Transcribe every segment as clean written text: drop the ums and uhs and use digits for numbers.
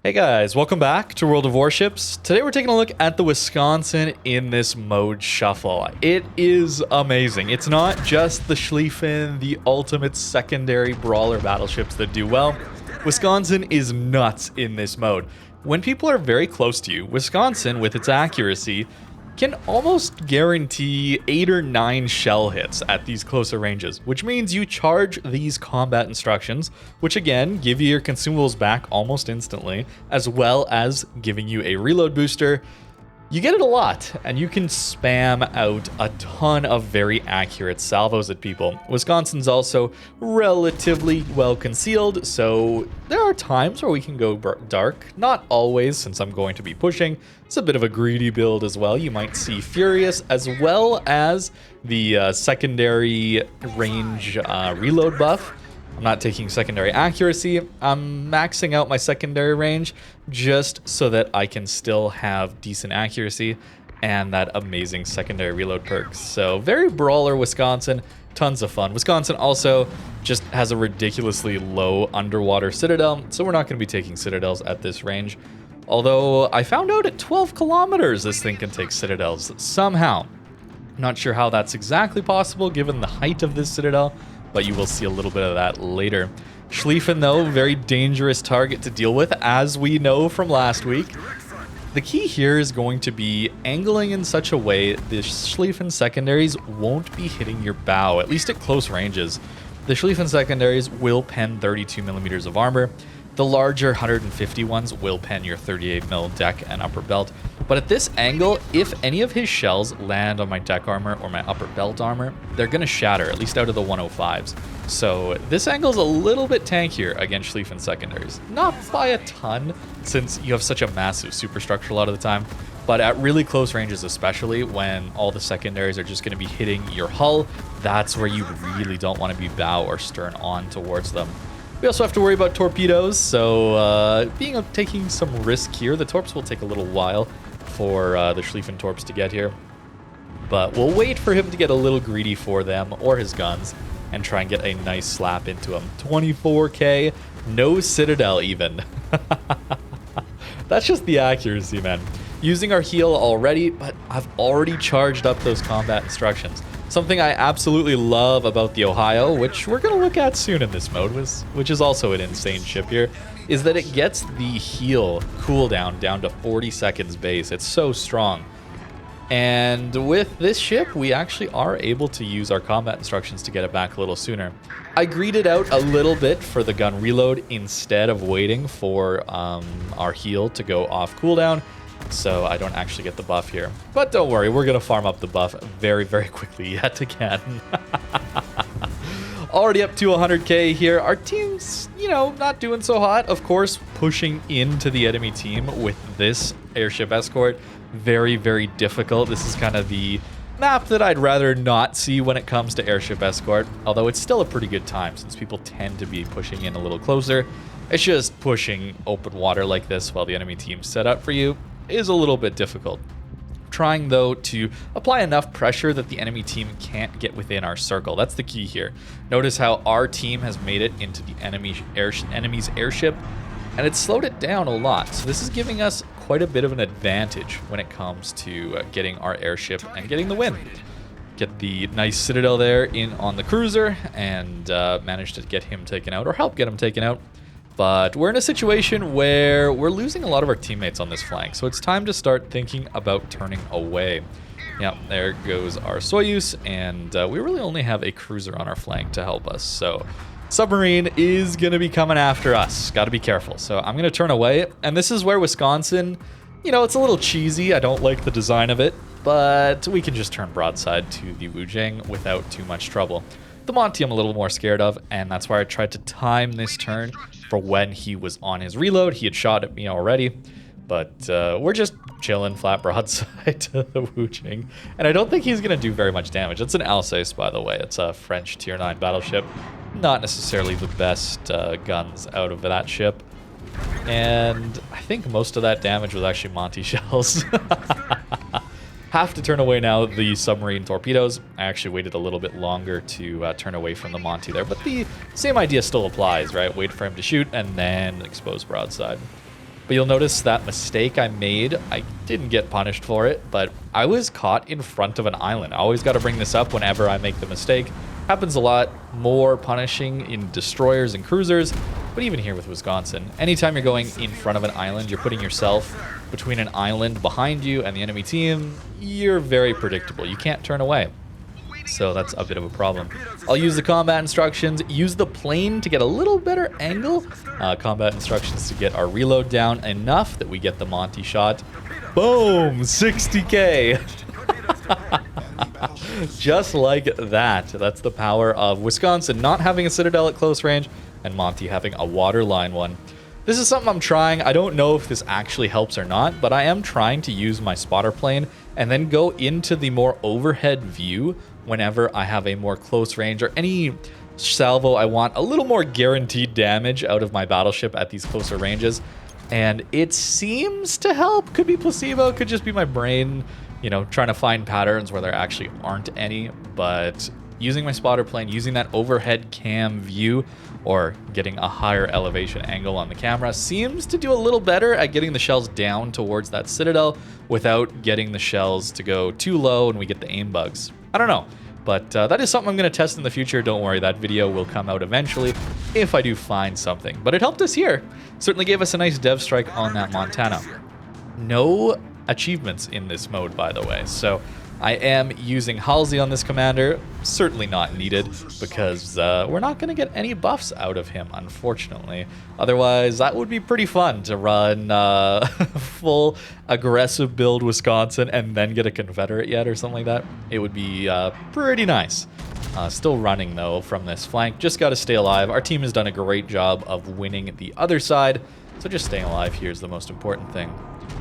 Hey guys, welcome back to World of Warships. Today we're taking a look at the Wisconsin in this mode shuffle. It is amazing. It's not just the Schlieffen, the ultimate secondary brawler battleships that do well. Wisconsin is nuts in this mode. When people are very close to you, Wisconsin, with its accuracy, can almost guarantee 8 or 9 shell hits at these closer ranges, which means you charge these combat instructions, which again give you your consumables back almost instantly, as well as giving you a reload booster. You get it a lot, and you can spam out a ton of very accurate salvos at people. Wisconsin's also relatively well concealed, so there are times where we can go dark. Not always, since I'm going to be pushing. It's a bit of a greedy build as well. You might see Furious, as well as the secondary range reload buff. I'm not taking secondary accuracy. I'm maxing out my secondary range just so that I can still have decent accuracy and that amazing secondary reload perks. So very brawler Wisconsin, tons of fun. Wisconsin also just has a ridiculously low underwater citadel, so we're not going to be taking citadels at this range. Although I found out at 12 kilometers this thing can take citadels somehow. Not sure how that's exactly possible given the height of this citadel, but you will see a little bit of that later. Schlieffen, though, very dangerous target to deal with, as we know from last week. The key here is going to be angling in such a way the Schlieffen secondaries won't be hitting your bow, at least at close ranges. The Schlieffen secondaries will pen 32 millimeters of armor. The larger 150 ones will pen your 38 mil deck and upper belt. But at this angle, if any of his shells land on my deck armor or my upper belt armor, they're going to shatter, at least out of the 105s. So this angle is a little bit tankier against Schlieffen secondaries. Not by a ton, since you have such a massive superstructure a lot of the time. But at really close ranges, especially when all the secondaries are just going to be hitting your hull, that's where you really don't want to be bow or stern on towards them. We also have to worry about torpedoes, so taking some risk here. The torps will take a little while for the Schlieffen torps to get here, but we'll wait for him to get a little greedy for them or his guns and try and get a nice slap into him. 24k, no citadel even. That's just the accuracy, man. Using our heal already, but I've already charged up those combat instructions. Something I absolutely love about the Ohio, which we're going to look at soon in this mode, which is also an insane ship here, is that it gets the heal cooldown down to 40 seconds base. It's so strong. And with this ship, we actually are able to use our combat instructions to get it back a little sooner. I greeded out a little bit for the gun reload instead of waiting for our heal to go off cooldown, so I don't actually get the buff here. But don't worry, we're going to farm up the buff very, very quickly yet again. Already up to 100k here. Our team's, not doing so hot. Of course, pushing into the enemy team with this airship escort. Very, very difficult. This is kind of the map that I'd rather not see when it comes to airship escort, although it's still a pretty good time since people tend to be pushing in a little closer. It's just pushing open water like this while the enemy team's set up for you is a little bit difficult. Trying, though, to apply enough pressure that the enemy team can't get within our circle. That's the key here. Notice how our team has made it into the enemy's airship, and it's slowed it down a lot. So this is giving us quite a bit of an advantage when it comes to getting our airship and getting the win. Get the nice citadel there in on the cruiser and manage to get him taken out, or help get him taken out. But we're in a situation where we're losing a lot of our teammates on this flank, so it's time to start thinking about turning away. Yeah, there goes our Soyuz, and we really only have a cruiser on our flank to help us. So submarine is going to be coming after us. Got to be careful. So I'm going to turn away, and this is where Wisconsin, it's a little cheesy. I don't like the design of it, but we can just turn broadside to the Wujing without too much trouble. The Monty I'm a little more scared of, and that's why I tried to time this turn for when he was on his reload. He had shot at me already, but we're just chilling flat broadside to the Wujing, and I don't think he's going to do very much damage. It's an Alsace, by the way. It's a French tier 9 battleship. Not necessarily the best guns out of that ship, and I think most of that damage was actually Monty shells. Have to turn away now the submarine torpedoes. I actually waited a little bit longer to turn away from the Monty there, but the same idea still applies, right? Wait for him to shoot and then expose broadside. But you'll notice that mistake I made, I didn't get punished for it, but I was caught in front of an island. I always got to bring this up whenever I make the mistake. Happens a lot more punishing in destroyers and cruisers, but even here with Wisconsin, anytime you're going in front of an island, you're putting yourself between an island behind you and the enemy team. You're very predictable. You can't turn away. So that's a bit of a problem. I'll use the combat instructions, use the plane to get a little better angle. Combat instructions to get our reload down enough that we get the Monty shot. Boom! 60k! Just like that. That's the power of Wisconsin not having a Citadel at close range and Monty having a waterline one. This is something I'm trying. I don't know if this actually helps or not, but I am trying to use my spotter plane and then go into the more overhead view whenever I have a more close range or any salvo I want a little more guaranteed damage out of my battleship at these closer ranges. And it seems to help. Could be placebo, could just be my brain, you know, trying to find patterns where there actually aren't any. But using my spotter plane, using that overhead cam view or getting a higher elevation angle on the camera seems to do a little better at getting the shells down towards that Citadel without getting the shells to go too low and we get the aim bugs. I don't know, but that is something I'm going to test in the future. Don't worry, that video will come out eventually if I do find something. But it helped us here. Certainly gave us a nice dev strike on that Montana. No achievements in this mode, by the way, so I am using Halsey on this commander. Certainly not needed because we're not going to get any buffs out of him, unfortunately. Otherwise, that would be pretty fun to run full aggressive build Wisconsin and then get a Confederate yet or something like that. It would be pretty nice. Still running, though, from this flank. Just got to stay alive. Our team has done a great job of winning the other side, so just staying alive here is the most important thing.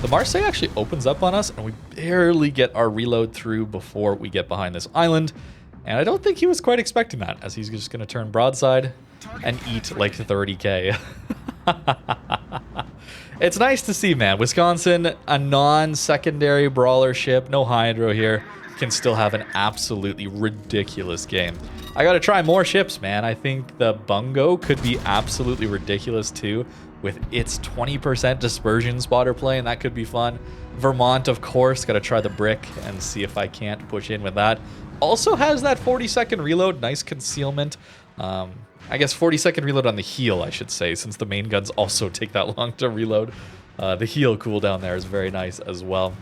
The Marseille actually opens up on us, and we barely get our reload through before we get behind this island. And I don't think he was quite expecting that, as he's just going to turn broadside and eat like 30k. It's nice to see, man. Wisconsin, a non-secondary brawler ship, no hydro here, can still have an absolutely ridiculous game. I got to try more ships, man. I think the Bungo could be absolutely ridiculous, too, with its 20% dispersion spotter play, and that could be fun. Vermont, of course, got to try the brick and see if I can't push in with that. Also has that 40-second reload, nice concealment. I guess 40-second reload on the heel, I should say, since the main guns also take that long to reload. The heel cooldown there is very nice as well.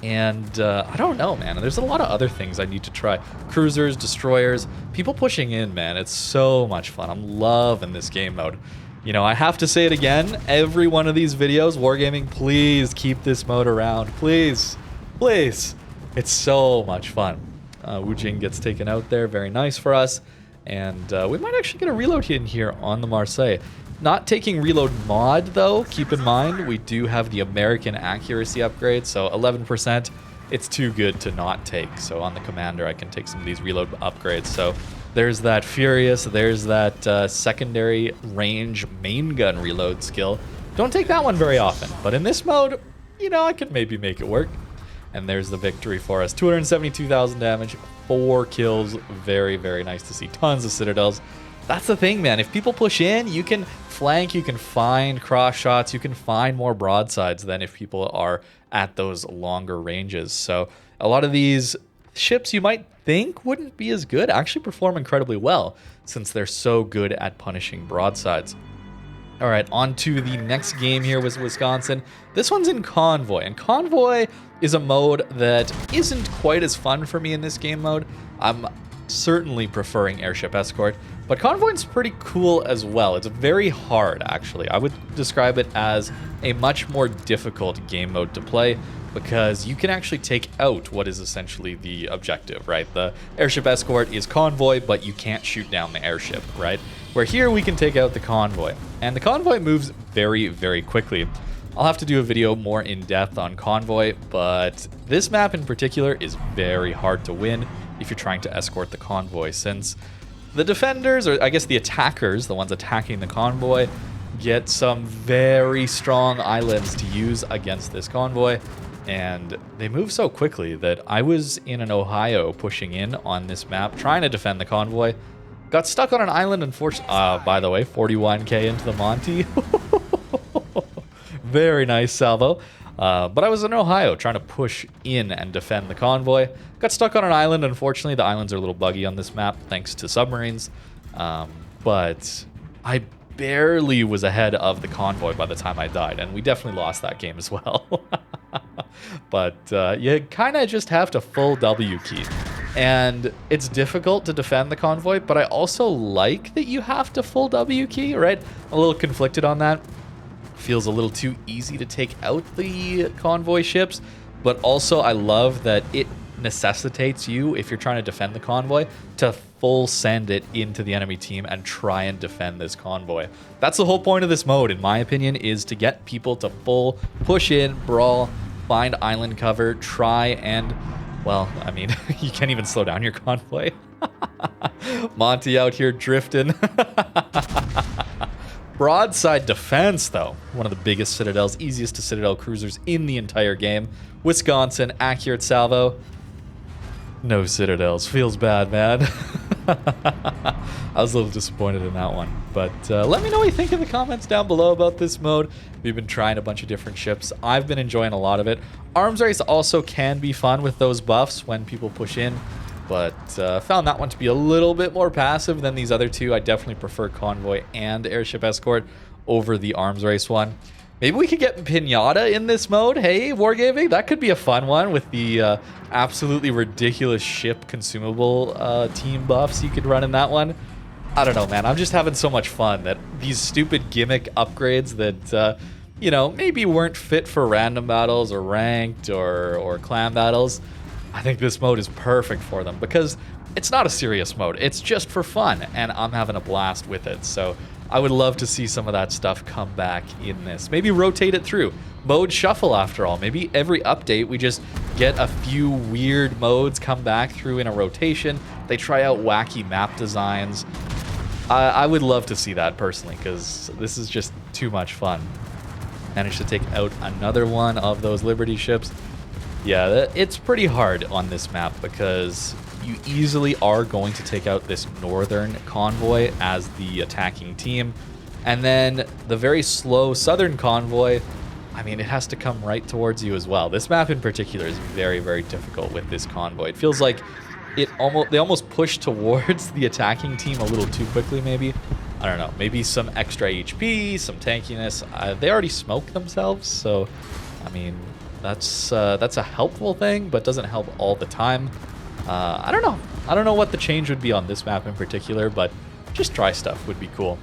And I don't know, man. There's a lot of other things I need to try. Cruisers, destroyers, people pushing in, man. It's so much fun. I'm loving this game mode. You know, I have to say it again, every one of these videos, Wargaming, please keep this mode around. Please, please. It's so much fun. Wu Jing gets taken out there, very nice for us. And we might actually get a reload in here on the Marseille. Not taking reload mod, though. Keep in mind, we do have the American accuracy upgrade, so 11%. It's too good to not take. So on the commander, I can take some of these reload upgrades. So there's that Furious, there's that secondary range main gun reload skill. Don't take that one very often, but in this mode, you know, I could maybe make it work. And there's the victory for us. 272,000 damage, 4 kills. Very, very nice to see. Tons of Citadels. That's the thing, man. If people push in, you can flank, you can find cross shots, you can find more broadsides than if people are at those longer ranges. So a lot of these ships you might think wouldn't be as good actually perform incredibly well since they're so good at punishing broadsides. All right, on to the next game here with Wisconsin. This one's in Convoy, and Convoy is a mode that isn't quite as fun for me in this game mode. I'm certainly preferring Airship Escort, but Convoy's pretty cool as well. It's very hard, actually. I would describe it as a much more difficult game mode to play because you can actually take out what is essentially the objective, right? The Airship Escort is Convoy, but you can't shoot down the airship, right? Where here we can take out the Convoy. And the Convoy moves very, very quickly. I'll have to do a video more in depth on Convoy, but this map in particular is very hard to win if you're trying to escort the Convoy, since the defenders, or I guess the attackers, the ones attacking the Convoy, get some very strong islands to use against this Convoy, and they move so quickly that I was in an Ohio pushing in on this map, trying to defend the Convoy, got stuck on an island, unfortunately. By the way, 41k into the Monty. Very nice salvo. But I was in Ohio trying to push in and defend the convoy. Got stuck on an island. Unfortunately, the islands are a little buggy on this map thanks to submarines. But I barely was ahead of the convoy by the time I died, and we definitely lost that game as well. But you kind of just have to full W key. And it's difficult to defend the convoy, but I also like that you have to full W key, right? A little conflicted on that. Feels a little too easy to take out the convoy ships, but also I love that it necessitates you, if you're trying to defend the convoy, to full send it into the enemy team and try and defend this convoy. That's the whole point of this mode, in my opinion, is to get people to full push in, brawl, find island cover, try and, well, I mean, you can't even slow down your convoy. Monty out here drifting. Broadside defense, though. One of the biggest citadels, easiest to citadel cruisers in the entire game. Wisconsin, accurate salvo. No citadels. Feels bad, man. I was a little disappointed in that one. But let me know what you think in the comments down below about this mode. We've been trying a bunch of different ships. I've been enjoying a lot of it. Arms race also can be fun with those buffs when people push in. But found that one to be a little bit more passive than these other two. I definitely prefer Convoy and Airship Escort over the arms race one. Maybe we could get Pinata in this mode. Hey, Wargaming, that could be a fun one with the absolutely ridiculous ship consumable team buffs you could run in that one. I don't know, man. I'm just having so much fun that these stupid gimmick upgrades that, you know, maybe weren't fit for random battles or ranked or clan battles. I think this mode is perfect for them because it's not a serious mode. It's just for fun, and I'm having a blast with it. So I would love to see some of that stuff come back in this. Maybe rotate it through. Mode shuffle, after all. Maybe every update we just get a few weird modes come back through in a rotation. They try out wacky map designs. I would love to see that personally because this is just too much fun. Managed to take out another one of those Liberty ships. Yeah, it's pretty hard on this map because you easily are going to take out this northern convoy as the attacking team. And then the very slow southern convoy, I mean, it has to come right towards you as well. This map in particular is very, very difficult with this convoy. It feels like they almost push towards the attacking team a little too quickly, maybe. I don't know. Maybe some extra HP, some tankiness. They already smoke themselves, so, I mean, that's a helpful thing, but doesn't help all the time. I don't know. I don't know what the change would be on this map in particular, but just try stuff would be cool.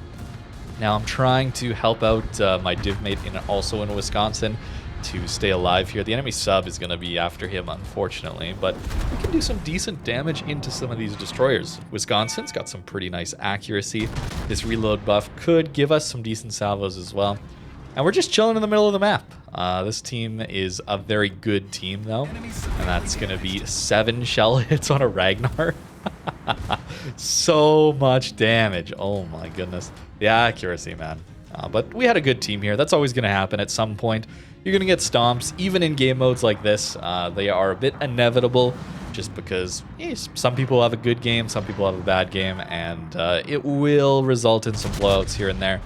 Now I'm trying to help out my div mate also in Wisconsin to stay alive here. The enemy sub is going to be after him, unfortunately, but we can do some decent damage into some of these destroyers. Wisconsin's got some pretty nice accuracy. This reload buff could give us some decent salvos as well. And we're just chilling in the middle of the map. This team is a very good team, though. And that's going to be 7 shell hits on a Ragnar. So much damage. Oh, my goodness. The accuracy, man. But we had a good team here. That's always going to happen at some point. You're going to get stomps, even in game modes like this. They are a bit inevitable just because some people have a good game, some people have a bad game, and it will result in some blowouts here and there.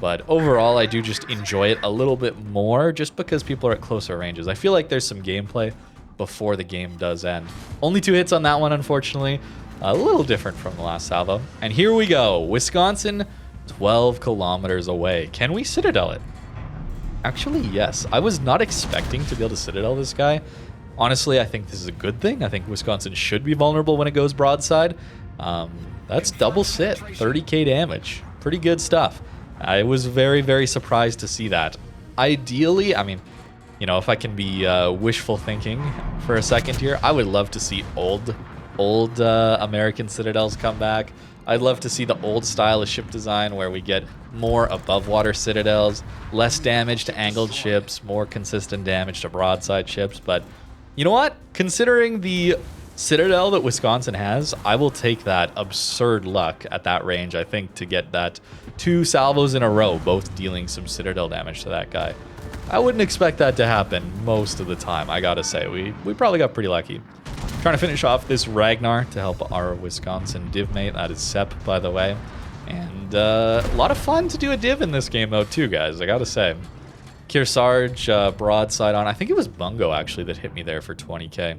But overall, I do just enjoy it a little bit more just because people are at closer ranges. I feel like there's some gameplay before the game does end. Only 2 hits on that one, unfortunately. A little different from the last salvo. And here we go. Wisconsin, 12 kilometers away. Can we citadel it? Actually, yes. I was not expecting to be able to citadel this guy. Honestly, I think this is a good thing. I think Wisconsin should be vulnerable when it goes broadside. That's double sit, 30k damage. Pretty good stuff. I was very, very surprised to see that. Ideally, I mean, you know, if I can be wishful thinking for a second here, I would love to see old American citadels come back. I'd love to see the old style of ship design where we get more above water citadels, less damage to angled ships, more consistent damage to broadside ships. But you know what? Considering the citadel that Wisconsin has, I will take that absurd luck at that range, I think, to get that 2 salvos in a row, both dealing some citadel damage to that guy. I wouldn't expect that to happen most of the time, I gotta say. We probably got pretty lucky. Trying to finish off this Ragnar to help our Wisconsin div mate. That is Sep, by the way. And a lot of fun to do a div in this game, though, too, guys, I gotta say. Kearsarge broadside on. I think it was Bungo actually that hit me there for 20k.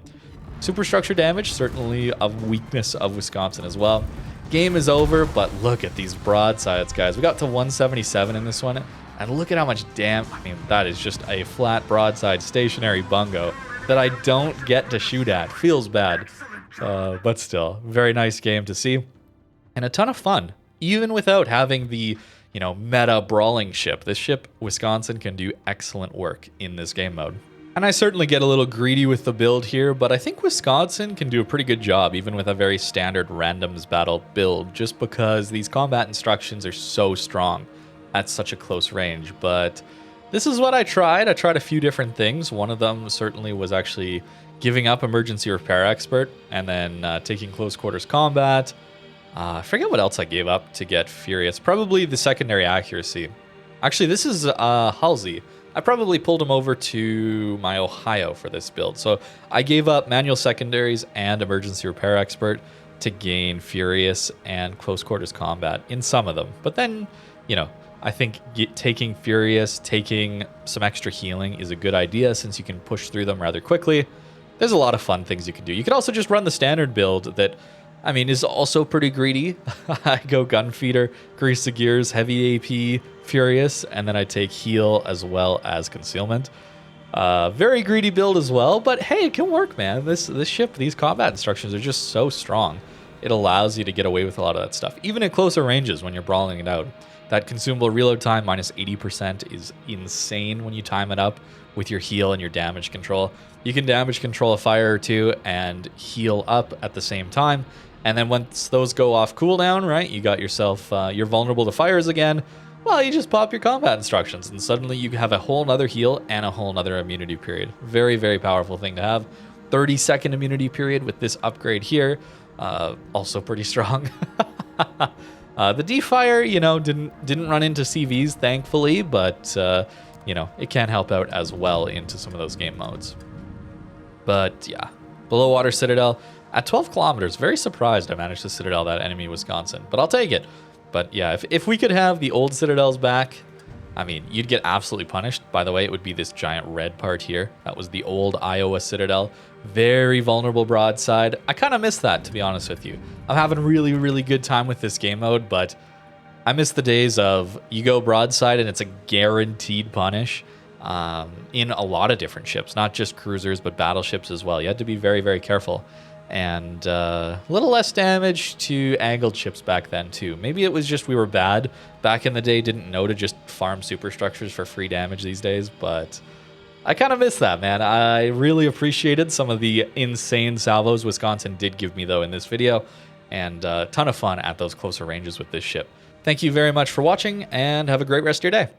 Superstructure damage, certainly a weakness of Wisconsin as well. Game is over, but look at these broadsides, guys. We got to 177 in this one, and look at how much I mean, that is just a flat broadside stationary Bungo that I don't get to shoot at. Feels bad, but still, very nice game to see, and a ton of fun, even without having the, you know, meta brawling ship. This ship, Wisconsin, can do excellent work in this game mode. And I certainly get a little greedy with the build here, but I think Wisconsin can do a pretty good job even with a very standard randoms battle build, just because these combat instructions are so strong at such a close range. But this is what I tried. I tried a few different things. One of them certainly was actually giving up emergency repair expert and then taking close quarters combat. I forget what else I gave up to get furious. Probably the secondary accuracy. Actually, this is Halsey. I probably pulled him over to my Ohio for this build. So I gave up manual secondaries and emergency repair expert to gain furious and close quarters combat in some of them. But then, you know, I think taking furious, taking some extra healing is a good idea since you can push through them rather quickly. There's a lot of fun things you can do. You could also just run the standard build that, I mean, is also pretty greedy. I go gun feeder, grease the gears, heavy AP, furious, and then I take heal as well as concealment. Very greedy build as well, but hey, it can work, man. This ship, these combat instructions are just so strong. It allows you to get away with a lot of that stuff, even at closer ranges when you're brawling it out. That consumable reload time minus 80% is insane when you time it up with your heal and your damage control. You can damage control a fire or two and heal up at the same time. And then once those go off cooldown, right, you got yourself, you're vulnerable to fires again. Well, you just pop your combat instructions and suddenly you have a whole nother heal and a whole nother immunity period. Very, very powerful thing to have. 30-second immunity period with this upgrade here. Also pretty strong. The D-Fire, you know, didn't run into CVs, thankfully, but, you know, it can help out as well into some of those game modes. But, yeah, Below Water Citadel. At 12 kilometers, very surprised I managed to Citadel that enemy Wisconsin, but I'll take it. But yeah, if we could have the old Citadels back, I mean, you'd get absolutely punished. By the way, it would be this giant red part here. That was the old Iowa Citadel. Very vulnerable broadside. I kind of miss that, to be honest with you. I'm having a really, really good time with this game mode, but I miss the days of you go broadside and it's a guaranteed punish. In a lot of different ships, not just cruisers, but battleships as well. You had to be very, very careful. And a little less damage to angled ships back then too. Maybe it was just we were bad back in the day, didn't know to just farm superstructures for free damage these days, but I kind of miss that, man. I really appreciated some of the insane salvos Wisconsin did give me though in this video, and a ton of fun at those closer ranges with this ship. Thank you very much for watching, and have a great rest of your day.